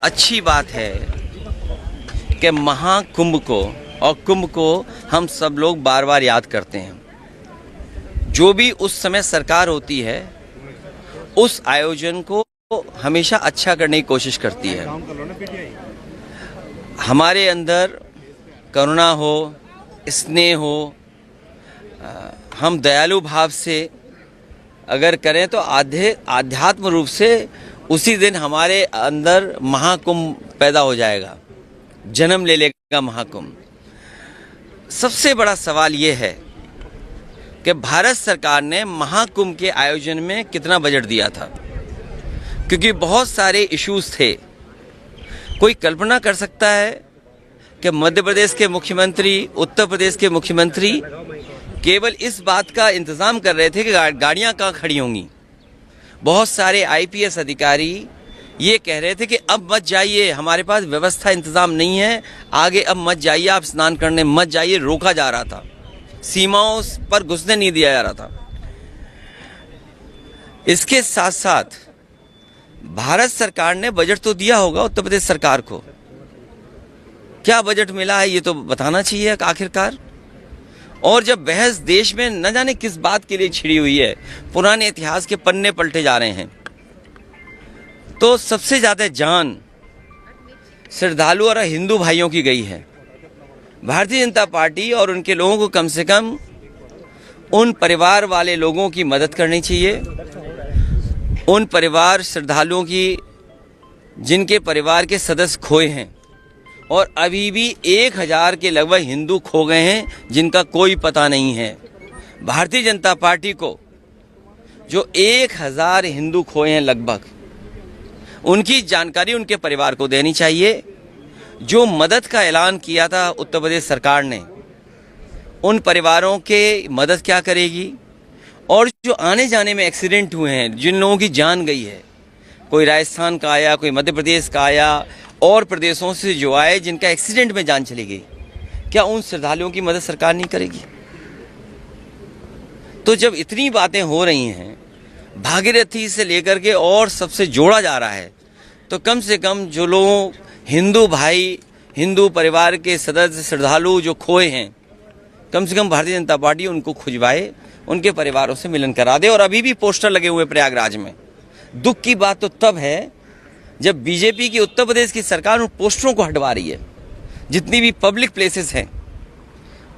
अच्छी बात है कि महाकुंभ को और कुंभ को हम सब लोग बार बार याद करते हैं। जो भी उस समय सरकार होती है उस आयोजन को हमेशा अच्छा करने की कोशिश करती है। हमारे अंदर करुणा हो, स्नेह हो, हम दयालु भाव से अगर करें तो आध्यात्म रूप से उसी दिन हमारे अंदर महाकुंभ पैदा हो जाएगा, जन्म ले लेगा महाकुंभ। सबसे बड़ा सवाल ये है कि भारत सरकार ने महाकुंभ के आयोजन में कितना बजट दिया था, क्योंकि बहुत सारे इश्यूज थे। कोई कल्पना कर सकता है कि मध्य प्रदेश के मुख्यमंत्री, उत्तर प्रदेश के मुख्यमंत्री केवल इस बात का इंतज़ाम कर रहे थे कि गाड़ियाँ कहाँ खड़ी होंगी। बहुत सारे आईपीएस अधिकारी ये कह रहे थे कि अब मत जाइए, हमारे पास व्यवस्था इंतज़ाम नहीं है, आगे अब मत जाइए, आप स्नान करने मत जाइए। रोका जा रहा था, सीमाओं पर घुसने नहीं दिया जा रहा था। इसके साथ साथ भारत सरकार ने बजट तो दिया होगा उत्तर प्रदेश सरकार को, क्या बजट मिला है ये तो बताना चाहिए आखिरकार। और जब बहस देश में न जाने किस बात के लिए छिड़ी हुई है, पुराने इतिहास के पन्ने पलटे जा रहे हैं, तो सबसे ज़्यादा जान श्रद्धालु और हिंदू भाइयों की गई है। भारतीय जनता पार्टी और उनके लोगों को कम से कम उन परिवार वाले लोगों की मदद करनी चाहिए, उन परिवार श्रद्धालुओं की जिनके परिवार के सदस्य खोए हैं, और अभी भी 1000 के लगभग हिंदू खो गए हैं जिनका कोई पता नहीं है। भारतीय जनता पार्टी को जो 1000 हिंदू खोए हैं लगभग, उनकी जानकारी उनके परिवार को देनी चाहिए। जो मदद का ऐलान किया था उत्तर प्रदेश सरकार ने, उन परिवारों के मदद क्या करेगी। और जो आने जाने में एक्सीडेंट हुए हैं, जिन लोगों की जान गई है, कोई राजस्थान का आया, कोई मध्य प्रदेश का आया, और प्रदेशों से जो आए जिनका एक्सीडेंट में जान चली गई, क्या उन श्रद्धालुओं की मदद सरकार नहीं करेगी। तो जब इतनी बातें हो रही हैं, भागीरथी से लेकर के और सबसे जोड़ा जा रहा है, तो कम से कम जो लोग हिंदू भाई, हिंदू परिवार के सदस्य श्रद्धालु जो खोए हैं, कम से कम भारतीय जनता पार्टी उनको खुजवाए, उनके परिवारों से मिलन करा दे। और अभी भी पोस्टर लगे हुए प्रयागराज में। दुख की बात तो तब है जब बीजेपी की उत्तर प्रदेश की सरकार उन पोस्टरों को हटवा रही है। जितनी भी पब्लिक प्लेसेस हैं,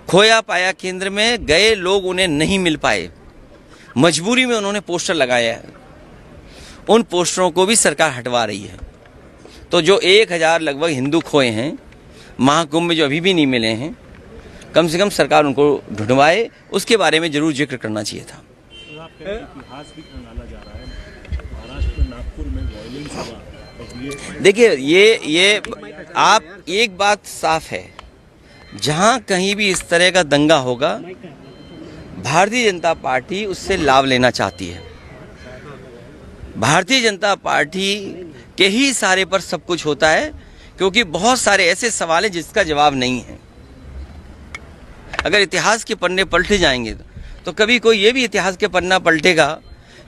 खोया पाया केंद्र में गए लोग उन्हें नहीं मिल पाए, मजबूरी में उन्होंने पोस्टर लगाया है, उन पोस्टरों को भी सरकार हटवा रही है। तो जो 1000 लगभग हिंदू खोए हैं महाकुंभ में, जो अभी भी नहीं मिले हैं, कम से कम सरकार उनको ढूंढवाए, उसके बारे में जरूर जिक्र करना चाहिए था। इतिहास भी खंगाला जा रहा है, महाराष्ट्र में नागपुर में वायलेंस हुआ। देखिए, ये आप एक बात साफ है, जहां कहीं भी इस तरह का दंगा होगा, भारतीय जनता पार्टी उससे लाभ लेना चाहती है। भारतीय जनता पार्टी के ही सारे पर सब कुछ होता है, क्योंकि बहुत सारे ऐसे सवाल हैं जिसका जवाब नहीं है। अगर इतिहास के पन्ने पलटे जाएंगे तो कभी कोई ये भी इतिहास के पन्ना पलटेगा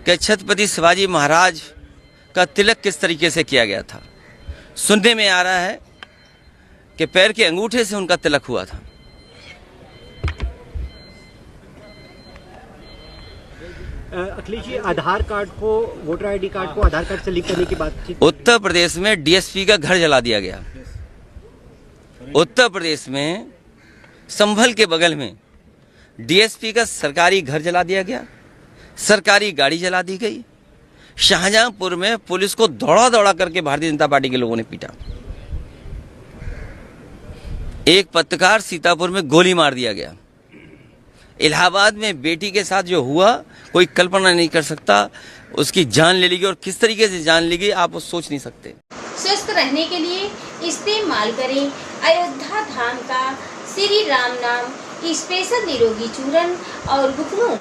कि छत्रपति शिवाजी महाराज का तिलक किस तरीके से किया गया था। सुनने में आ रहा है कि पैर के अंगूठे से उनका तिलक हुआ था। अखिलेश जी, आधार कार्ड को, वोटर आईडी कार्ड को आधार कार्ड से लिंक करने की बात उत्तर प्रदेश में डीएसपी का घर जला दिया गया। उत्तर प्रदेश में संभल के बगल में डीएसपी का सरकारी घर जला दिया गया, सरकारी गाड़ी जला दी गई। शाहजहांपुर में पुलिस को दौड़ा दौड़ा करके भारतीय जनता पार्टी के लोगों ने पीटा। एक पत्रकार सीतापुर में गोली मार दिया गया। इलाहाबाद में बेटी के साथ जो हुआ, कोई कल्पना नहीं कर सकता। उसकी जान ले ली गई, और किस तरीके से जान ली गई आप वो सोच नहीं सकते। स्वस्थ रहने के लिए इस्तेमाल करें अयोध्या धाम का श्री राम नाम स्पेशल निरोगी चूर्ण और घुटनों